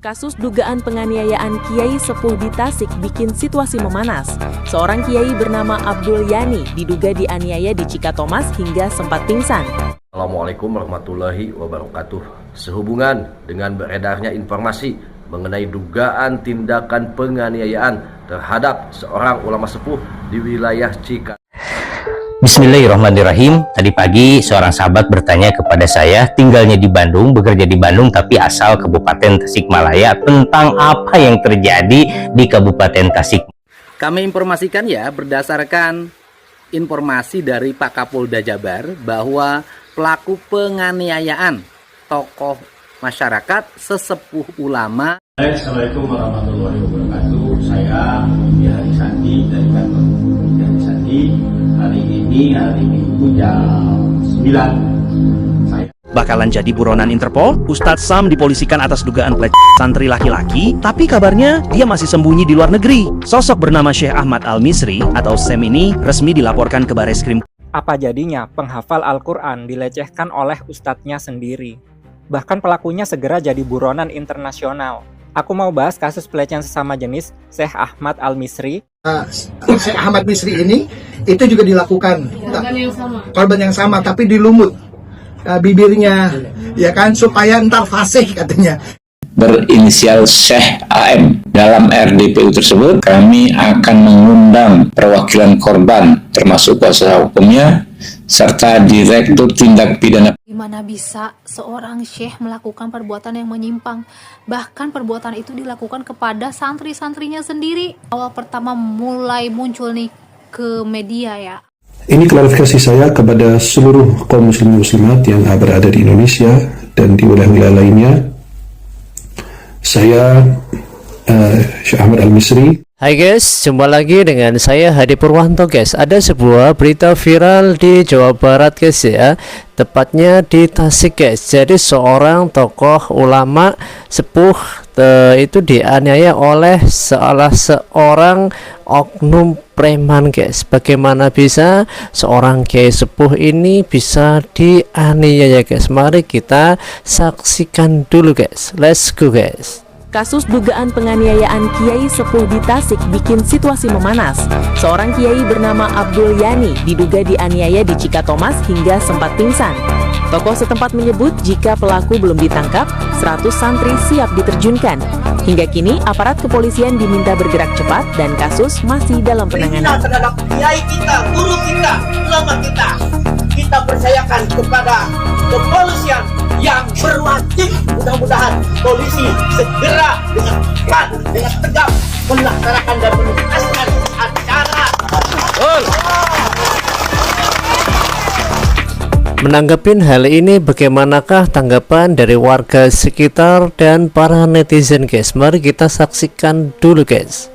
Kasus dugaan penganiayaan Kiai Sepuh di Tasik bikin situasi memanas. Seorang Kiai bernama Abdul Yani diduga dianiaya di Cikatomas hingga sempat pingsan. Assalamualaikum warahmatullahi wabarakatuh. Sehubungan dengan beredarnya informasi mengenai dugaan tindakan penganiayaan terhadap seorang ulama sepuh di wilayah Cikatomas. Bismillahirrahmanirrahim. Tadi pagi seorang sahabat bertanya kepada saya, tinggalnya di Bandung, bekerja di Bandung, tapi asal Kabupaten Tasikmalaya, tentang apa yang terjadi di Kabupaten Tasik. Kami informasikan ya, berdasarkan informasi dari Pak Kapolda Jabar bahwa pelaku penganiayaan tokoh masyarakat sesepuh ulama. Assalamualaikum warahmatullahi wabarakatuh. Saya Budi Harisandi dari kantor Budi Harisandi. Hari Minggu jam 9 saya bakalan jadi buronan Interpol. Ustadz Sam dipolisikan atas dugaan pelecehan santri laki-laki, tapi kabarnya dia masih sembunyi di luar negeri. Sosok bernama Syekh Ahmad Al-Misri atau Sam ini resmi dilaporkan ke Bareskrim. Apa jadinya penghafal Al-Quran dilecehkan oleh ustadznya sendiri? Bahkan pelakunya segera jadi buronan internasional. Aku mau bahas kasus pelecehan sesama jenis Syekh Ahmad Al-Misri. Syekh Ahmad Misri ini itu juga dilakukan korban yang sama tapi dilumut bibirnya, ya kan, supaya ntar fasih katanya. Berinisial Syekh AM. Dalam RDPU tersebut kami akan mengundang perwakilan korban termasuk kuasa hukumnya serta Direktur Tindak Pidana. Gimana bisa seorang syekh melakukan perbuatan yang menyimpang? Bahkan perbuatan itu dilakukan kepada santri-santrinya sendiri. Awal pertama mulai muncul nih ke media ya. Ini klarifikasi saya kepada seluruh kaum muslimin muslimat yang berada di Indonesia dan di wilayah-wilayah lainnya. Saya Syekh Ahmad Al-Misri. Hai guys, jumpa lagi dengan saya Hadi Purwanto guys. Ada sebuah berita viral di Jawa Barat guys ya, tepatnya di Tasik guys. Jadi seorang tokoh ulama sepuh itu dianiaya oleh salah seorang oknum preman guys. Bagaimana bisa seorang kiai sepuh ini bisa dianiaya guys? Mari kita saksikan dulu guys. Let's go guys. Kasus dugaan penganiayaan Kiai Sepuh di Tasik bikin situasi memanas. Seorang Kiai bernama Abdul Yani diduga dianiaya di Cikatomas hingga sempat pingsan. Tokoh setempat menyebut jika pelaku belum ditangkap, 100 santri siap diterjunkan. Hingga kini aparat kepolisian diminta bergerak cepat dan kasus masih dalam penanganan. Kita terhadap kiai kita, guru kita, ulama kita percayakan kepada kepolisian yang berwajib. Mudah-mudahan polisi segera dengan cepat, dengan tegap melaksanakan dan menuntaskan acara. Menanggapin hal ini, bagaimanakah tanggapan dari warga sekitar dan para netizen guys? Mari kita saksikan dulu guys.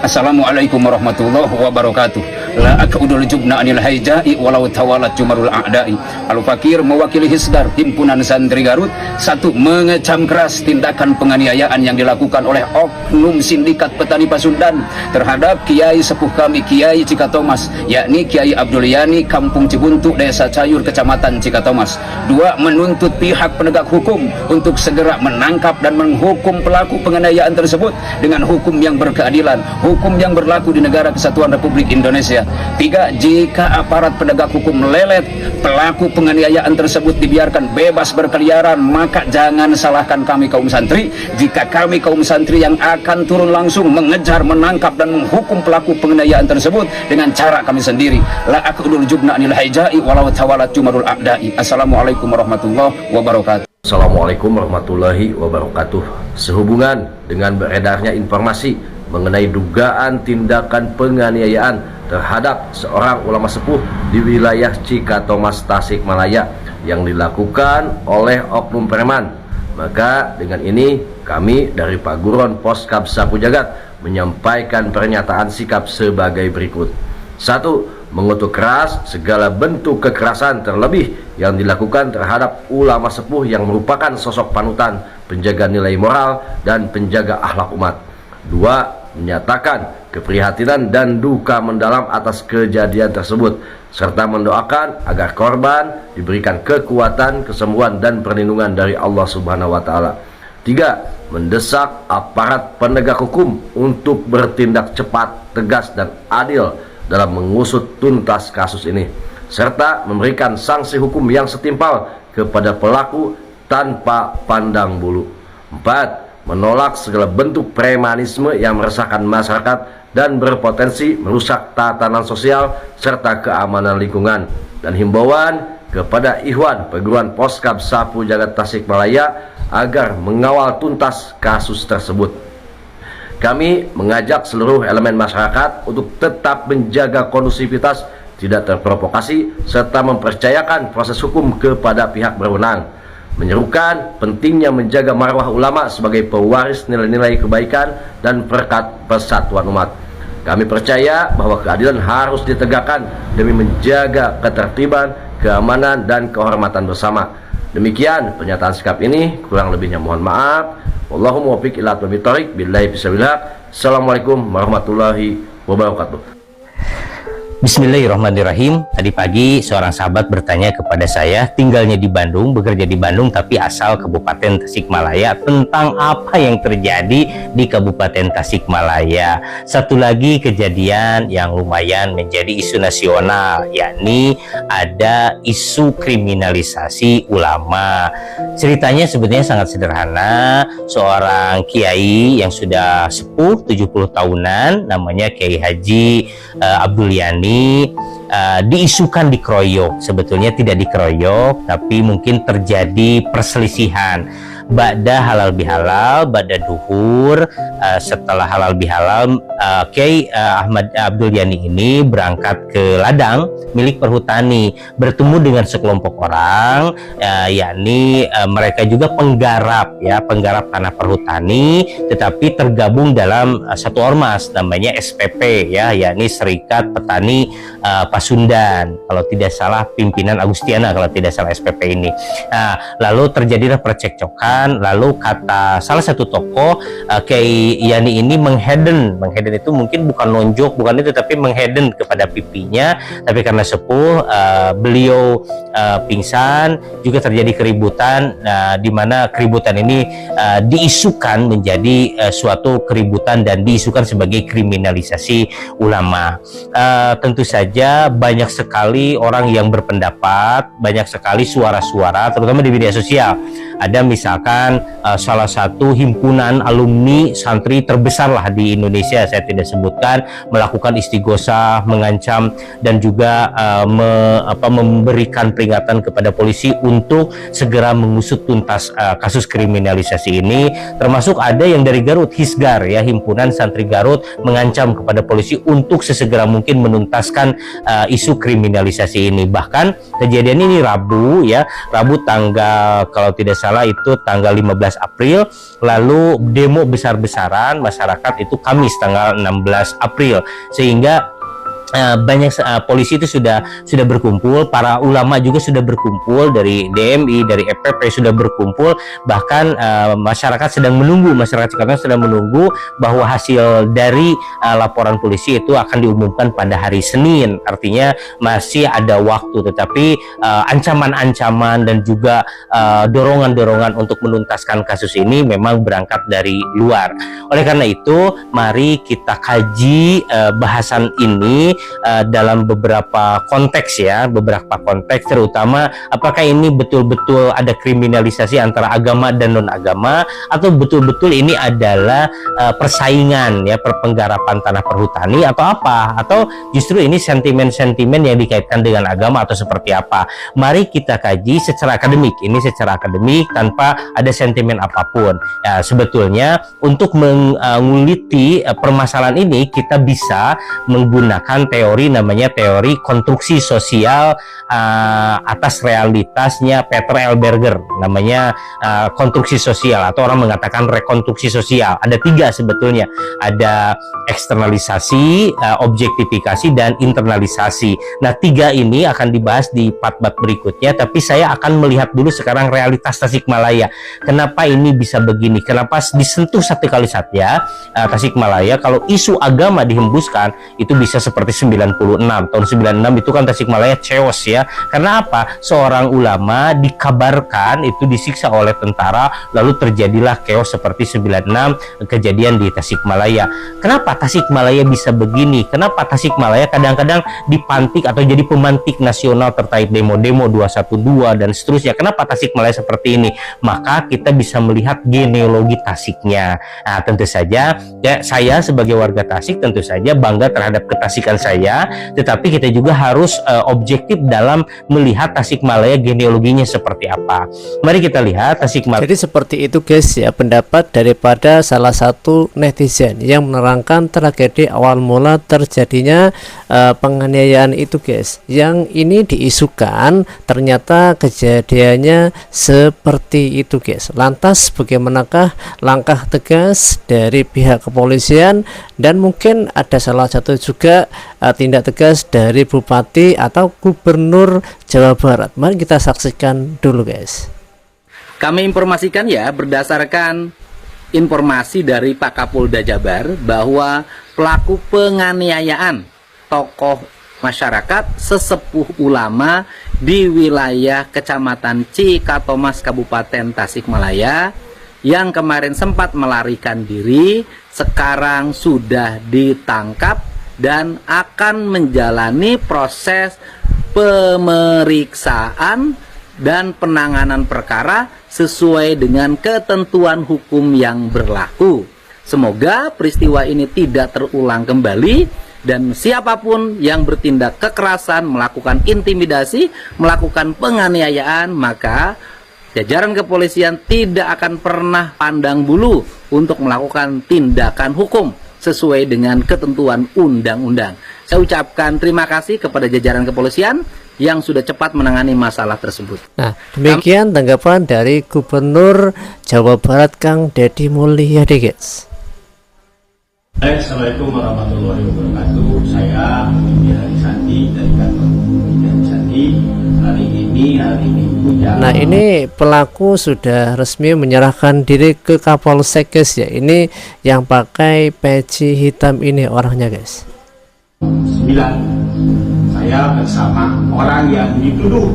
Assalamualaikum warahmatullahi wabarakatuh. La akudul jubna anil haijai walau tawalat jumarul a'dai. Al-Fakir mewakili Hisdar Himpunan Santri Garut. Satu, mengecam keras tindakan penganiayaan yang dilakukan oleh oknum sindikat petani Pasundan terhadap Kiai Sepuh kami Kiai Cikatomas, yakni Kiai Abdul Yani, Kampung Cibuntu, Desa Cayur, Kecamatan Cikatomas. Dua, menuntut pihak penegak hukum untuk segera menangkap dan menghukum pelaku penganiayaan tersebut dengan hukum yang berkeadilan, hukum yang berlaku di negara Kesatuan Republik Indonesia. Tiga, jika aparat penegak hukum melelet pelaku penganiayaan tersebut dibiarkan bebas berkeliaran, maka jangan salahkan kami kaum santri jika kami kaum santri yang akan turun langsung mengejar, menangkap dan menghukum pelaku penganiayaan tersebut dengan cara kami sendiri. La akudul jubna anil haijai walau tawalat jumarul a'dai. Assalamualaikum warahmatullahi wabarakatuh. Assalamualaikum warahmatullahi wabarakatuh. Sehubungan dengan beredarnya informasi mengenai dugaan tindakan penganiayaan terhadap seorang ulama sepuh di wilayah Cikatomas, Tasikmalaya yang dilakukan oleh oknum preman, maka dengan ini kami dari Pak Guron Poskap Sapu Jagat menyampaikan pernyataan sikap sebagai berikut. Satu, mengutuk keras segala bentuk kekerasan terlebih yang dilakukan terhadap ulama sepuh yang merupakan sosok panutan, penjaga nilai moral dan penjaga akhlak umat. Dua, menyatakan keprihatinan dan duka mendalam atas kejadian tersebut serta mendoakan agar korban diberikan kekuatan, kesembuhan dan perlindungan dari Allah Subhanahu wa taala. 3. Mendesak aparat penegak hukum untuk bertindak cepat, tegas, dan adil dalam mengusut tuntas kasus ini, serta memberikan sanksi hukum yang setimpal kepada pelaku tanpa pandang bulu. 4. Menolak segala bentuk premanisme yang meresahkan masyarakat dan berpotensi merusak tatanan sosial serta keamanan lingkungan, dan himbauan kepada Ikhwan Perguruan Poskap Sapu Jagat Tasikmalaya agar mengawal tuntas kasus tersebut. Kami mengajak seluruh elemen masyarakat untuk tetap menjaga kondusivitas, tidak terprovokasi, serta mempercayakan proses hukum kepada pihak berwenang, menyerukan pentingnya menjaga marwah ulama sebagai pewaris nilai-nilai kebaikan dan perekat persatuan umat. Kami percaya bahwa keadilan harus ditegakkan demi menjaga ketertiban, keamanan, dan kehormatan bersama. Demikian pernyataan sikap ini, kurang lebihnya mohon maaf. Wallahu muwaffiq ila aqwamit thoriq, billahi fisabilillah. Assalamualaikum warahmatullahi wabarakatuh. Bismillahirrahmanirrahim. Tadi pagi seorang sahabat bertanya kepada saya, tinggalnya di Bandung, bekerja di Bandung, tapi asal Kabupaten Tasikmalaya, tentang apa yang terjadi di Kabupaten Tasikmalaya. Satu lagi kejadian yang lumayan menjadi isu nasional, yakni ada isu kriminalisasi ulama. Ceritanya sebetulnya sangat sederhana. Seorang kiai yang sudah sepuh 70 tahunan, namanya Kiai Haji Abdul Yani, diisukan dikeroyok. Sebetulnya tidak dikeroyok, tapi mungkin terjadi perselisihan. Ba'da halal bihalal, ba'da duhur, setelah halal bihalal, Kiai Ahmad Abdul Yani ini berangkat ke ladang milik perhutani, bertemu dengan sekelompok orang, yakni mereka juga penggarap, ya, penggarap tanah perhutani, tetapi tergabung dalam satu ormas namanya SPP, ya, yakni Serikat Petani Pasundan, kalau tidak salah pimpinan Agustiana, kalau tidak salah SPP ini. Nah, lalu terjadilah percekcokan. Lalu kata salah satu tokoh, Kiai Yani ini mengheden itu mungkin bukan nonjok, bukan itu, tapi mengheden kepada pipinya. Tapi karena sepuh, beliau pingsan, juga terjadi keributan, di mana keributan ini diisukan menjadi suatu keributan dan diisukan sebagai kriminalisasi ulama. Tentu saja banyak sekali orang yang berpendapat, banyak sekali suara-suara, terutama di media sosial. Ada misalkan salah satu himpunan alumni santri terbesar lah di Indonesia, saya tidak sebutkan, melakukan istighosah, mengancam, dan juga memberikan peringatan kepada polisi untuk segera mengusut tuntas kasus kriminalisasi ini. Termasuk ada yang dari Garut, Hisgar, ya, himpunan santri Garut, mengancam kepada polisi untuk sesegera mungkin menuntaskan isu kriminalisasi ini. Bahkan kejadian ini Rabu, ya, Rabu tanggal, kalau tidak salah itu tanggal 15 April, lalu demo besar-besaran masyarakat itu Kamis tanggal 16 April, sehingga banyak polisi itu sudah berkumpul, para ulama juga sudah berkumpul, dari DMI, dari EPP sudah berkumpul, bahkan masyarakat sedang menunggu, masyarakat Jakarta sedang menunggu bahwa hasil dari laporan polisi itu akan diumumkan pada hari Senin. Artinya masih ada waktu, tetapi ancaman-ancaman dan juga dorongan-dorongan untuk menuntaskan kasus ini memang berangkat dari luar. Oleh karena itu, mari kita kaji bahasan ini dalam beberapa konteks, ya, beberapa konteks, terutama apakah ini betul-betul ada kriminalisasi antara agama dan non-agama, atau betul-betul ini adalah persaingan, ya, perpenggarapan tanah perhutani, atau apa, atau justru ini sentimen-sentimen yang dikaitkan dengan agama, atau seperti apa. Mari kita kaji secara akademik, ini secara akademik tanpa ada sentimen apapun. Ya, sebetulnya untuk menguliti permasalahan ini kita bisa menggunakan teori namanya teori konstruksi sosial atas realitasnya Peter L. Berger, namanya konstruksi sosial, atau orang mengatakan rekonstruksi sosial. Ada tiga sebetulnya, ada eksternalisasi, objektifikasi, dan internalisasi. Nah, tiga ini akan dibahas di part-part berikutnya, tapi saya akan melihat dulu sekarang realitas Tasikmalaya. Kenapa ini bisa begini? Kenapa disentuh satu kali saja Tasikmalaya, kalau isu agama dihembuskan itu bisa seperti 96. Tahun 96 itu kan Tasikmalaya chaos ya. Karena apa? Seorang ulama dikabarkan itu disiksa oleh tentara, lalu terjadilah chaos seperti 96 kejadian di Tasikmalaya. Kenapa Tasikmalaya bisa begini? Kenapa Tasikmalaya kadang-kadang dipantik atau jadi pemantik nasional terkait demo-demo 212 dan seterusnya? Kenapa Tasikmalaya seperti ini? Maka kita bisa melihat genealogi Tasiknya. Nah, tentu saja ya, saya sebagai warga Tasik tentu saja bangga terhadap ketasikan saya, tetapi kita juga harus objektif dalam melihat Tasikmalaya genealoginya seperti apa. Mari kita lihat Tasikmalaya. Jadi seperti itu guys ya, pendapat daripada salah satu netizen yang menerangkan tragedi awal mula terjadinya penganiayaan itu guys. Yang ini diisukan ternyata kejadiannya seperti itu guys. Lantas bagaimanakah langkah tegas dari pihak kepolisian, dan mungkin ada salah satu juga tindak tegas dari Bupati atau Gubernur Jawa Barat. Mari kita saksikan dulu guys. Kami informasikan ya, berdasarkan informasi dari Pak Kapolda Jabar bahwa pelaku penganiayaan tokoh masyarakat sesepuh ulama di wilayah Kecamatan Cikatomas Kabupaten Tasikmalaya yang kemarin sempat melarikan diri, sekarang sudah ditangkap dan akan menjalani proses pemeriksaan dan penanganan perkara sesuai dengan ketentuan hukum yang berlaku. Semoga peristiwa ini tidak terulang kembali, dan siapapun yang bertindak kekerasan, melakukan intimidasi, melakukan penganiayaan, maka jajaran kepolisian tidak akan pernah pandang bulu untuk melakukan tindakan hukum sesuai dengan ketentuan undang-undang. Saya ucapkan terima kasih kepada jajaran kepolisian yang sudah cepat menangani masalah tersebut. Nah, demikian tanggapan dari Gubernur Jawa Barat Kang Deddy Mulyadi guys. Assalamualaikum warahmatullahi wabarakatuh. Saya Widi Harisandi dari kantor Widi Harisandi. Hari Minggu jam. Nah, ini pelaku sudah resmi menyerahkan diri ke Kapolsek guys ya. Ini yang pakai peci hitam ini orangnya guys. 9. Saya bersama orang yang dituduh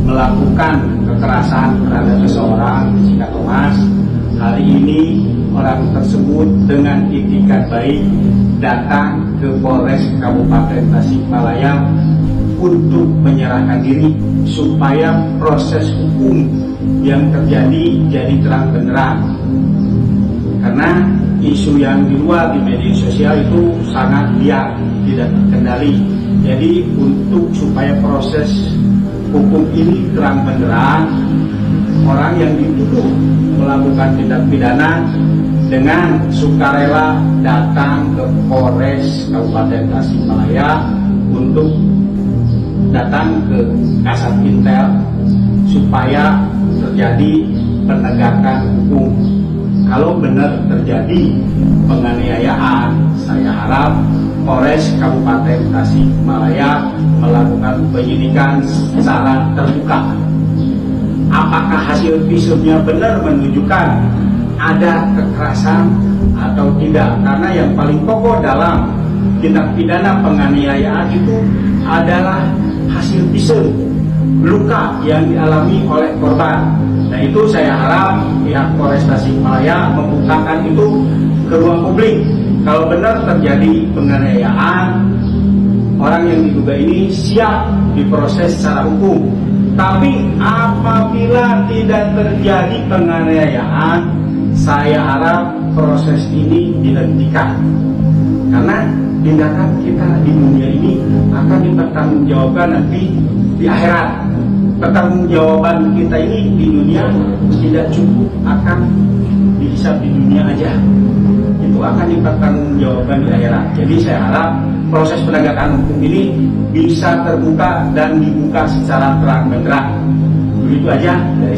melakukan kekerasan terhadap seseorang di Cikatomas. Hari ini orang tersebut dengan itikat baik datang ke Polres Kabupaten Tasikmalaya untuk menyerahkan diri supaya proses hukum yang terjadi jadi terang benderang. Karena isu yang di luar di media sosial itu sangat liar, tidak terkendali. Jadi untuk supaya proses hukum ini terang benderang, orang yang dituduh melakukan tindak pidana dengan sukarela datang ke Polres Kabupaten Tasikmalaya untuk datang ke Kasat Intel supaya terjadi penegakan hukum. Kalau benar terjadi penganiayaan, saya harap Polres Kabupaten Tasikmalaya melakukan penyidikan secara terbuka. Apakah hasil visumnya benar menunjukkan ada kekerasan atau tidak? Karena yang paling pokok dalam tindak pidana penganiayaan itu adalah hasil visum luka yang dialami oleh korban. Nah, itu saya harap pihak Polres Tasikmalaya membukakan itu ke ruang publik. Kalau benar terjadi penganiayaan, orang yang diduga ini siap diproses secara hukum. Tapi apabila tidak terjadi penganiayaan, saya harap proses ini dihentikan. Karena tindakan kita di dunia ini akan dipertanggungjawabkan nanti di akhirat. Pertanggungjawaban kita ini di dunia tidak cukup akan dihisab di dunia aja. Itu akan dipertanggungjawabkan di akhirat. Jadi saya harap proses penegakan hukum ini bisa terbuka dan dibuka secara terang benderang. Begitu aja dari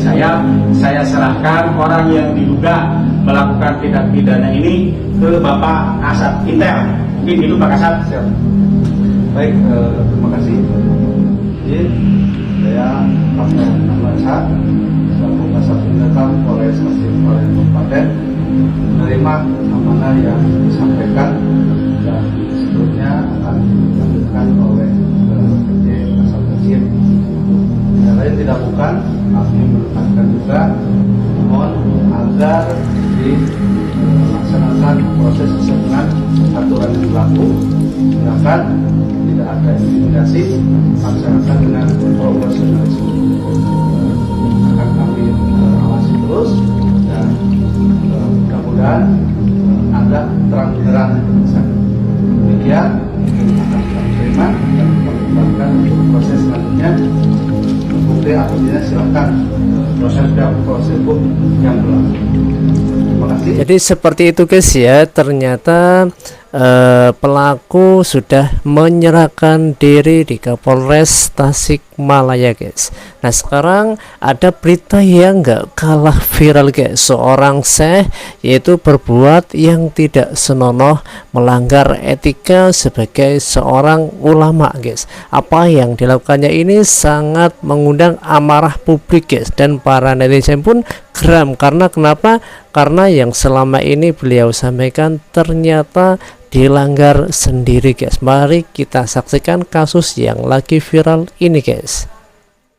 saya serahkan orang yang diduga melakukan tindak pidana ini ke Bapak Kasat Intel. Mungkin itu Pak Kasat. Baik, terima kasih. Jadi, saya Pastor Ahmad selaku Kasat Intel Polres Tasikmalaya Kabupaten menerima amanah yang disampaikan dan seterusnya akan dilakukan oleh PT Asal Mesir. Yang lain tidak bukan, kami menekankan juga mohon agar dilaksanakan proses sesuai dengan aturan yang berlaku, gunakan tidak ada intimidasi, laksanakan dengan profesionalisme. Akan kami awasi terus dan mudah-mudahan ada terang-terang demikian akan kami terima dan kembangkan untuk proses selanjutnya. Bukti atau tidak silakan proses hukum yang berlaku. Terima kasih. Jadi seperti itu guys ya, ternyata pelaku sudah menyerahkan diri di Kapolres Tasikmalaya guys. Nah sekarang ada berita yang gak kalah viral guys, seorang syekh yaitu berbuat yang tidak senonoh, melanggar etika sebagai seorang ulama guys. Apa yang dilakukannya ini sangat mengundang amarah publik guys, dan para netizen pun geram. Karena kenapa? Karena yang selama ini beliau sampaikan ternyata dilanggar sendiri guys. Mari kita saksikan kasus yang lagi viral ini guys.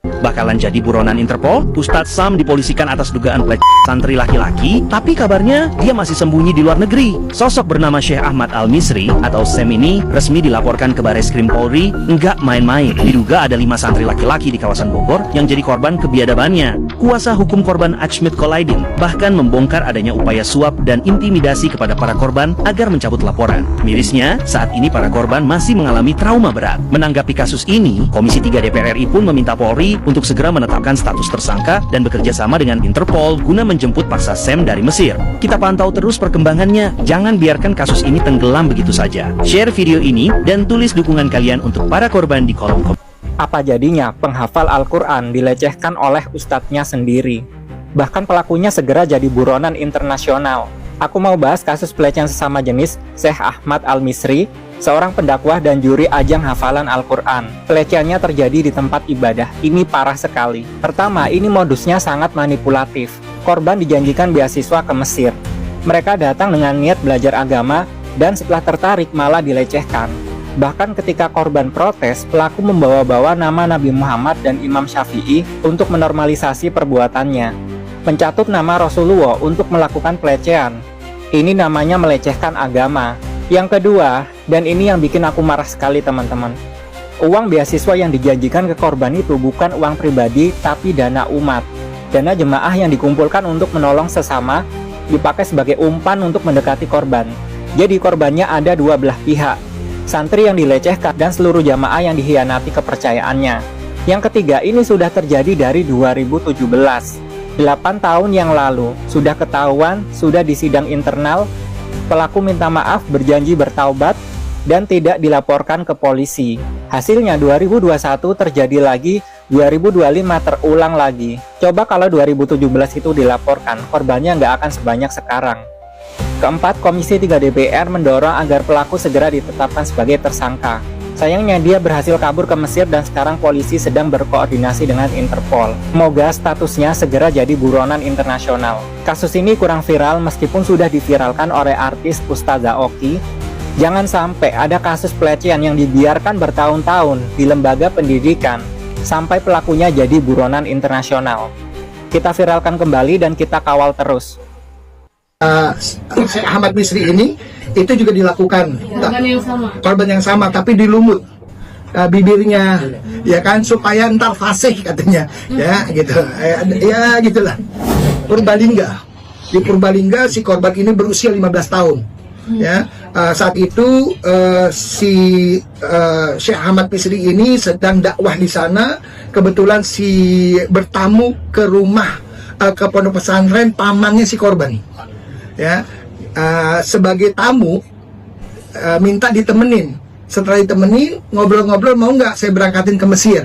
Bakalan jadi buronan Interpol, Ustadz Sam dipolisikan atas dugaan pelecehan santri laki-laki, tapi kabarnya dia masih sembunyi di luar negeri. Sosok bernama Syekh Ahmad Al-Misri atau Sam ini resmi dilaporkan ke Bareskrim Polri. Enggak main-main, diduga ada 5 santri laki-laki di kawasan Bogor yang jadi korban kebiadabannya. Kuasa hukum korban Ajmid Kolaidin bahkan membongkar adanya upaya suap dan intimidasi kepada para korban agar mencabut laporan. Mirisnya, saat ini para korban masih mengalami trauma berat. Menanggapi kasus ini, Komisi 3 DPR RI pun meminta Polri untuk segera menetapkan status tersangka dan bekerja sama dengan Interpol guna menjemput paksa Sam dari Mesir. Kita pantau terus perkembangannya, jangan biarkan kasus ini tenggelam begitu saja. Share video ini dan tulis dukungan kalian untuk para korban di kolom komentar. Apa jadinya penghafal Al-Quran dilecehkan oleh ustadznya sendiri? Bahkan pelakunya segera jadi buronan internasional. Aku mau bahas kasus pelecehan sesama jenis Syekh Ahmad Al-Misri, seorang pendakwah dan juri ajang hafalan Al-Quran. Pelecehannya terjadi di tempat ibadah. Ini parah sekali. Pertama, ini modusnya sangat manipulatif. Korban dijanjikan beasiswa ke Mesir. Mereka datang dengan niat belajar agama dan setelah tertarik malah dilecehkan. Bahkan ketika korban protes, pelaku membawa-bawa nama Nabi Muhammad dan Imam Syafi'i untuk menormalisasi perbuatannya. Mencatut nama Rasulullah untuk melakukan pelecehan. Ini namanya melecehkan agama. Yang kedua, dan ini yang bikin aku marah sekali teman-teman. Uang beasiswa yang dijanjikan ke korban itu bukan uang pribadi, tapi dana umat. Dana jemaah yang dikumpulkan untuk menolong sesama, dipakai sebagai umpan untuk mendekati korban. Jadi korbannya ada dua belah pihak. Santri yang dilecehkan dan seluruh jamaah yang dihianati kepercayaannya. Yang ketiga, ini sudah terjadi dari 2017. 8 tahun yang lalu, sudah ketahuan, sudah di sidang internal, pelaku minta maaf, berjanji bertaubat, dan tidak dilaporkan ke polisi. Hasilnya 2021 terjadi lagi, 2025 terulang lagi. Coba kalau 2017 itu dilaporkan, korbannya nggak akan sebanyak sekarang. Keempat, Komisi 3 DPR mendorong agar pelaku segera ditetapkan sebagai tersangka. Sayangnya dia berhasil kabur ke Mesir dan sekarang polisi sedang berkoordinasi dengan Interpol. Semoga statusnya segera jadi buronan internasional. Kasus ini kurang viral meskipun sudah diviralkan oleh artis Ustazah Oki. Jangan sampai ada kasus pelecehan yang dibiarkan bertahun-tahun di lembaga pendidikan sampai pelakunya jadi buronan internasional. Kita viralkan kembali dan kita kawal terus. Syekh Ahmad Misri ini itu juga dilakukan korban yang sama tapi di lumut bibirnya ya kan supaya ntar fasih katanya ya gitu ya gitulah. Purbalingga, di Purbalingga si korban ini berusia 15 tahun ya. Saat itu si Syekh Ahmad Misri ini sedang dakwah di sana, kebetulan si bertamu ke rumah ke pondok pesantren pamannya si korban ya. Sebagai tamu minta ditemenin. Setelah ditemenin, ngobrol-ngobrol, mau nggak saya berangkatin ke Mesir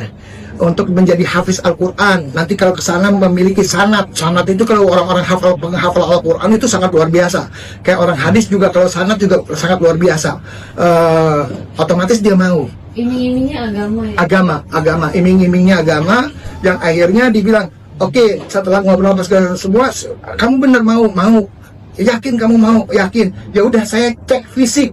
untuk menjadi hafiz Al-Quran. Nanti kalau ke sana memiliki sanad. Sanad itu kalau orang-orang penghafal Al-Quran itu sangat luar biasa. Kayak orang hadis juga kalau sanad juga sangat luar biasa. Otomatis dia mau. Iming-imingnya agama ya? Agama. Iming-imingnya agama, yang akhirnya dibilang, oke, setelah ngobrol semua, kamu benar mau? Yakin kamu mau? Yakin? Ya udah, saya cek fisik.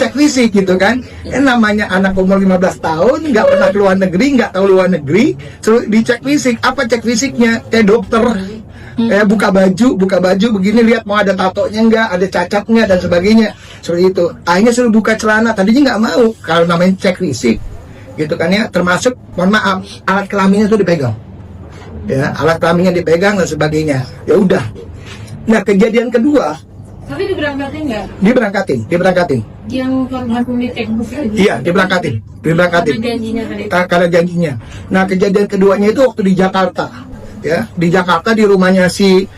cek fisik gitu kan. Namanya anak umur 15 tahun nggak pernah ke luar negeri, nggak tahu luar negeri, suruh dicek fisik. Apa cek fisiknya? Kayak dokter, buka baju begini, lihat mau ada tatonya nggak, ada cacatnya dan sebagainya, seperti itu. Akhirnya suruh buka celana, tadinya nggak mau kalau namanya cek fisik gitu kan ya. Termasuk mohon maaf, alat kelaminnya tuh dipegang, ya, alat kelaminnya dipegang dan sebagainya. Ya udah. Nah, kejadian kedua, Tapi diberangkatin nggak? Diberangkatin. Yang korban pemilik bus itu? Iya, diberangkatin. Karena janjinya kali. Karena janjinya. Nah, kejadian keduanya itu waktu di Jakarta, ya, di Jakarta di rumahnya si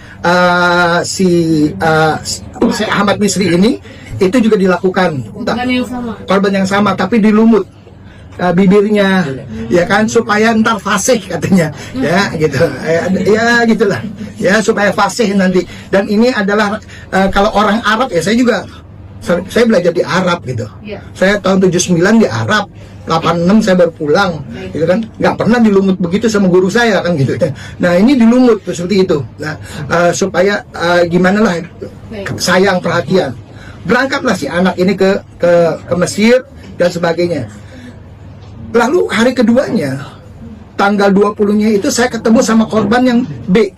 Ahmad Misri ini, itu juga dilakukan. Korban yang sama, tapi di Lumut. Bibirnya, ya kan, supaya ntar fasih katanya, ya gitu, ya gitulah, ya supaya fasih nanti. Dan ini adalah kalau orang Arab ya, saya belajar di Arab gitu. Saya tahun 79 di Arab, 86 saya baru pulang, gitu kan, nggak pernah di Lumut begitu sama guru saya kan gitu. Nah ini di Lumut seperti itu. Nah supaya gimana lah, sayang perhatian, berangkatlah si anak ini ke Mesir dan sebagainya. Lalu hari keduanya, tanggal 20-nya itu saya ketemu sama korban yang B.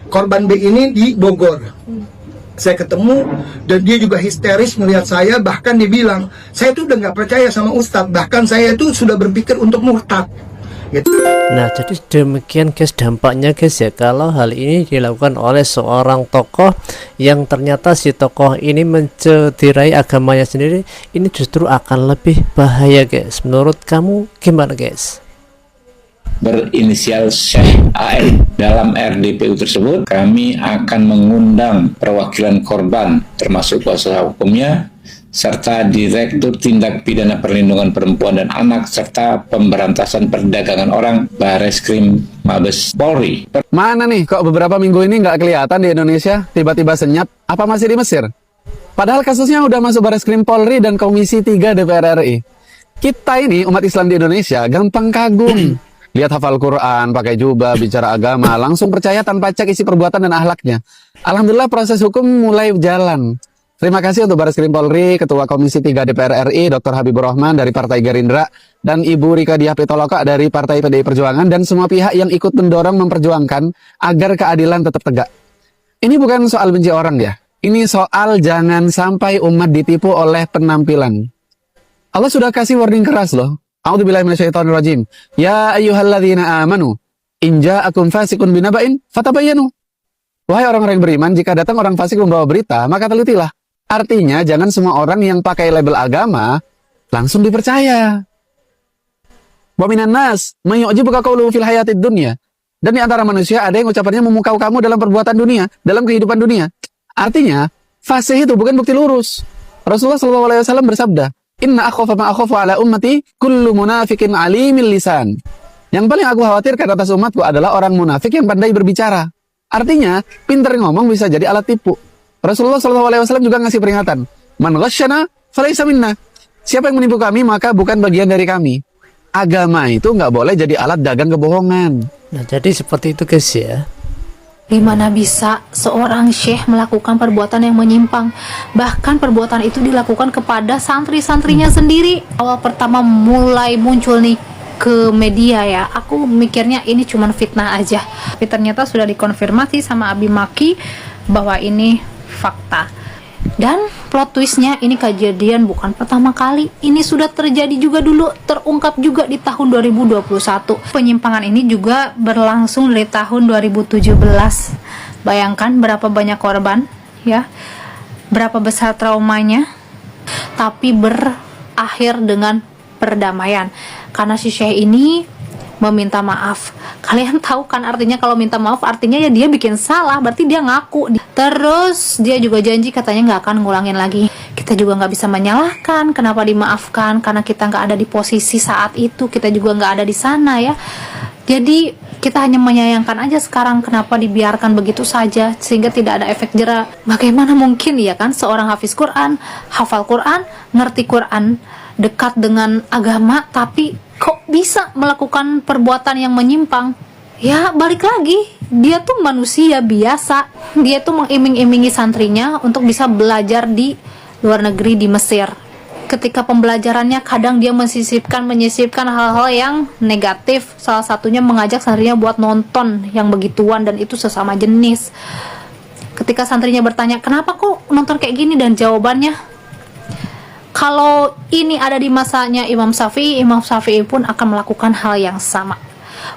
Korban B ini di Bogor. Saya ketemu dan dia juga histeris melihat saya, bahkan dia bilang, saya tuh udah nggak percaya sama Ustadz, bahkan saya tuh sudah berpikir untuk murtad. Gitu. Nah, jadi demikian guys dampaknya guys ya, kalau hal ini dilakukan oleh seorang tokoh yang ternyata si tokoh ini mencederai agamanya sendiri, ini justru akan lebih bahaya guys. Menurut kamu gimana guys? Berinisial Syekh AM. Dalam RDPU tersebut kami akan mengundang perwakilan korban termasuk kuasa hukumnya serta Direktur Tindak Pidana Perlindungan Perempuan dan Anak serta Pemberantasan Perdagangan Orang Bareskrim Mabes Polri. Mana nih kok beberapa minggu ini nggak kelihatan di Indonesia, tiba-tiba senyap? Apa masih di Mesir? Padahal kasusnya udah masuk Bareskrim Polri dan Komisi 3 DPR RI. Kita ini umat Islam di Indonesia gampang kagum. Lihat hafal Quran, pakai jubah, bicara agama, langsung percaya tanpa cek isi perbuatan dan akhlaknya. Alhamdulillah proses hukum mulai jalan. Terima kasih untuk Bareskrim Polri, Ketua Komisi 3 DPR RI, Dr. Habibur Rahman dari Partai Gerindra, dan Ibu Rika Diah Pitaloka dari Partai PDI Perjuangan, dan semua pihak yang ikut mendorong memperjuangkan agar keadilan tetap tegak. Ini bukan soal benci orang ya, ini soal jangan sampai umat ditipu oleh penampilan. Allah sudah kasih warning keras loh. A'udzubillahi minasyaitonirrajim. Ya ayyuhalladzina amanu, in ja'akum fasiqun binaba'in fatabayyanu. Wahai orang-orang yang beriman, jika datang orang fasik membawa berita, maka telitilah. Artinya, jangan semua orang yang pakai label agama langsung dipercaya. Wa minan nas may yu'jibuka qawluhu fil hayatid dunya. Dan di antara manusia ada yang ucapannya memukau kamu dalam perbuatan dunia, dalam kehidupan dunia. Artinya, fasih itu bukan bukti lurus. Rasulullah SAW bersabda, Inna akhafa ma akhafu ala ummati kullu munafikin alimil lisan. Yang paling aku khawatirkan atas umatku adalah orang munafik yang pandai berbicara. Artinya, pintar ngomong bisa jadi alat tipu. Rasulullah SAW juga ngasih peringatan, Man ghasyana falaysa minna. Siapa yang menipu kami, maka bukan bagian dari kami. Agama itu nggak boleh jadi alat dagang kebohongan. Nah, jadi seperti itu guys ya. Gimana bisa seorang syekh melakukan perbuatan yang menyimpang? Bahkan perbuatan itu dilakukan kepada santri-santrinya sendiri. Awal pertama mulai muncul nih ke media ya, aku mikirnya ini cuman fitnah aja. Tapi ternyata sudah dikonfirmasi sama Abi Maki bahwa ini fakta. Dan plot twistnya, ini kejadian bukan pertama kali, ini sudah terjadi juga dulu, terungkap juga di tahun 2021. Penyimpangan ini juga berlangsung dari tahun 2017. Bayangkan berapa banyak korban ya, berapa besar traumanya, tapi berakhir dengan perdamaian karena si Syekh ini meminta maaf. Kalian tahu kan artinya kalau minta maaf, artinya ya dia bikin salah, berarti dia ngaku. Terus dia juga janji katanya nggak akan ngulangin lagi. Kita juga nggak bisa menyalahkan kenapa dimaafkan, karena kita nggak ada di posisi saat itu, kita juga nggak ada di sana ya. Jadi kita hanya menyayangkan aja sekarang kenapa dibiarkan begitu saja sehingga tidak ada efek jera. Bagaimana mungkin ya kan seorang hafiz Quran, hafal Quran, ngerti Quran, dekat dengan agama, tapi kok bisa melakukan perbuatan yang menyimpang? Ya balik lagi, dia tuh manusia biasa. Dia tuh mengiming-imingi santrinya untuk bisa belajar di luar negeri di Mesir. ketika pembelajarannya kadang dia menyisipkan hal-hal yang negatif, salah satunya mengajak santrinya buat nonton yang begituan, dan itu sesama jenis. Ketika santrinya bertanya, kenapa kok nonton kayak gini, dan jawabannya, kalau ini ada di masanya Imam Syafi'i pun akan melakukan hal yang sama.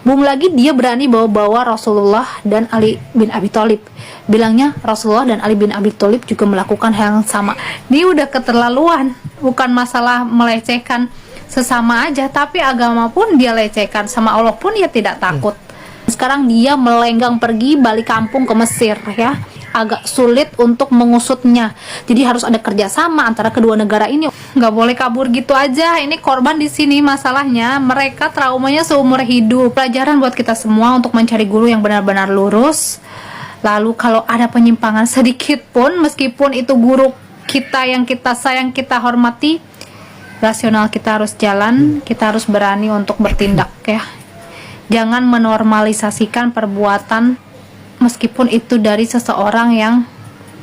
Belum lagi dia berani bawa-bawa Rasulullah dan Ali bin Abi Thalib. Bilangnya Rasulullah dan Ali bin Abi Thalib juga melakukan hal yang sama. Ini udah keterlaluan, bukan masalah melecehkan sesama aja, tapi agama pun dia lecehkan, sama Allah pun dia tidak takut. Sekarang dia melenggang pergi balik kampung ke Mesir ya. Agak sulit untuk mengusutnya. Jadi harus ada kerjasama antara kedua negara ini. Nggak boleh kabur gitu aja. Ini korban di sini masalahnya. Mereka traumanya seumur hidup. Pelajaran buat kita semua untuk mencari guru yang benar-benar lurus. Lalu kalau ada penyimpangan sedikit pun, meskipun itu guru kita yang kita sayang, kita hormati, rasional kita harus jalan. Kita harus berani untuk bertindak ya. Jangan menormalisasikan perbuatan meskipun itu dari seseorang yang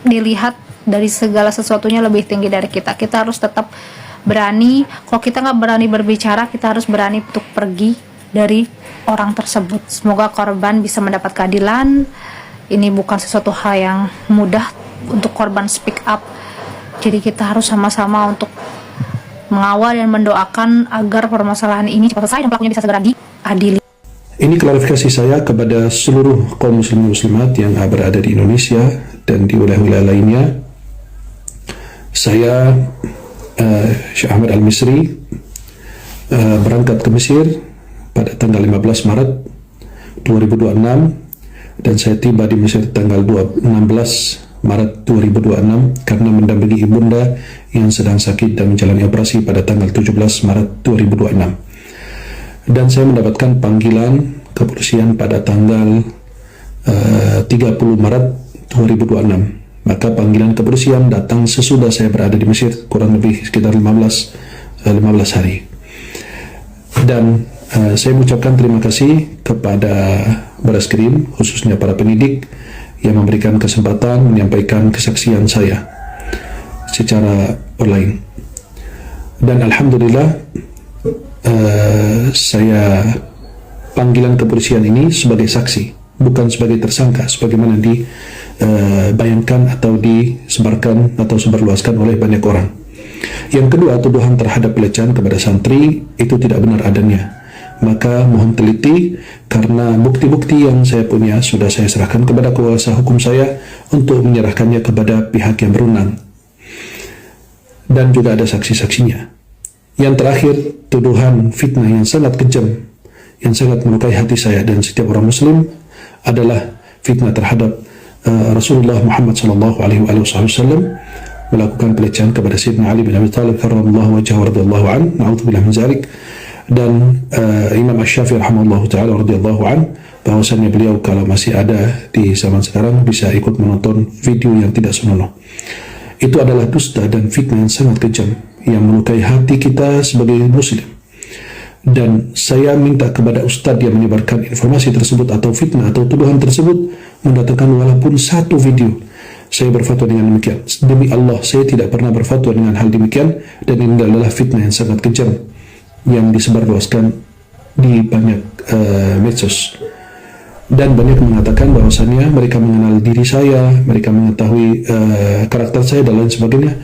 dilihat dari segala sesuatunya lebih tinggi dari kita. Kita harus tetap berani. Kalau kita nggak berani berbicara, kita harus berani untuk pergi dari orang tersebut. Semoga korban bisa mendapat keadilan. Ini bukan sesuatu hal yang mudah untuk korban speak up. Jadi kita harus sama-sama untuk mengawal dan mendoakan agar permasalahan ini cepat selesai dan pelakunya bisa segera diadili. Ini klarifikasi saya kepada seluruh kaum muslimin muslimat yang berada di Indonesia dan di wilayah-wilayah lainnya. Saya Syekh Ahmad Al-Misri berangkat ke Mesir pada tanggal 15 Maret 2026 dan saya tiba di Mesir tanggal 16 Maret 2026 karena mendampingi ibunda yang sedang sakit dan menjalani operasi pada tanggal 17 Maret 2026. Dan saya mendapatkan panggilan kepolisian pada tanggal 30 Maret 2026. Maka panggilan kepolisian datang sesudah saya berada di Mesir, kurang lebih sekitar 15 hari. Dan saya mengucapkan terima kasih kepada Bareskrim, khususnya para penyidik yang memberikan kesempatan menyampaikan kesaksian saya secara online. Dan alhamdulillah, saya panggilan kepolisian ini sebagai saksi, bukan sebagai tersangka sebagaimana dibayangkan atau disebarkan atau sebarluaskan oleh banyak orang. Yang kedua, tuduhan terhadap pelecehan kepada santri itu tidak benar adanya. Maka mohon teliti, karena bukti-bukti yang saya punya sudah saya serahkan kepada kuasa hukum saya untuk menyerahkannya kepada pihak yang berwenang, dan juga ada saksi-saksinya. Yang terakhir, tuduhan fitnah yang sangat kejam, yang sangat melukai hati saya dan setiap orang muslim adalah fitnah terhadap Rasulullah Muhammad SAW melakukan pelecehan kepada Sayyidina Ali bin Abi Thalib karramallahu wajhahu radhiyallahu anhu, na'udzubillah min zalik, dan Imam Asy-Syafi'i rahimahullahu taala radhiyallahu anhu, bahwasannya beliau kalau masih ada di zaman sekarang bisa ikut menonton video yang tidak senonoh. Itu adalah dusta dan fitnah yang sangat kejam yang melukai hati kita sebagai muslim. Dan saya minta kepada ustadz yang menyebarkan informasi tersebut atau fitnah atau tuduhan tersebut mendatangkan walaupun satu video. Saya berfatwa dengan demikian. Demi Allah, saya tidak pernah berfatwa dengan hal demikian, dan ini adalah fitnah yang sangat kejam yang disebarluaskan di banyak medsos. Dan banyak mengatakan bahwasannya mereka mengenal diri saya, mereka mengetahui karakter saya dan lain sebagainya.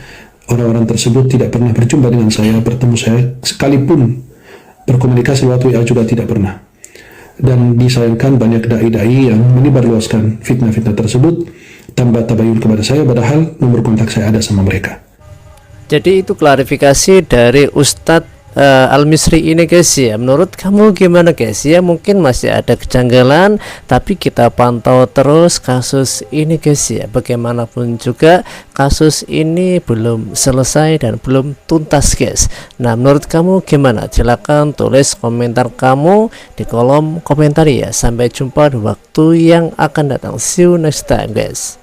Orang-orang tersebut tidak pernah berjumpa dengan saya, bertemu saya, sekalipun berkomunikasi lewat WA juga tidak pernah. Dan disayangkan banyak dai-dai yang menyebarluaskan fitnah-fitnah tersebut tanpa tabayun kepada saya, padahal nomor kontak saya ada sama mereka. Jadi itu klarifikasi dari Ustadz Al-Misri ini guys ya. Menurut kamu gimana guys ya? Mungkin masih ada kejanggalan, tapi kita pantau terus kasus ini guys ya. Bagaimanapun juga kasus ini belum selesai dan belum tuntas guys. Nah, menurut kamu gimana? Silahkan tulis komentar kamu di kolom komentar ya. Sampai jumpa di waktu yang akan datang. See you next time guys.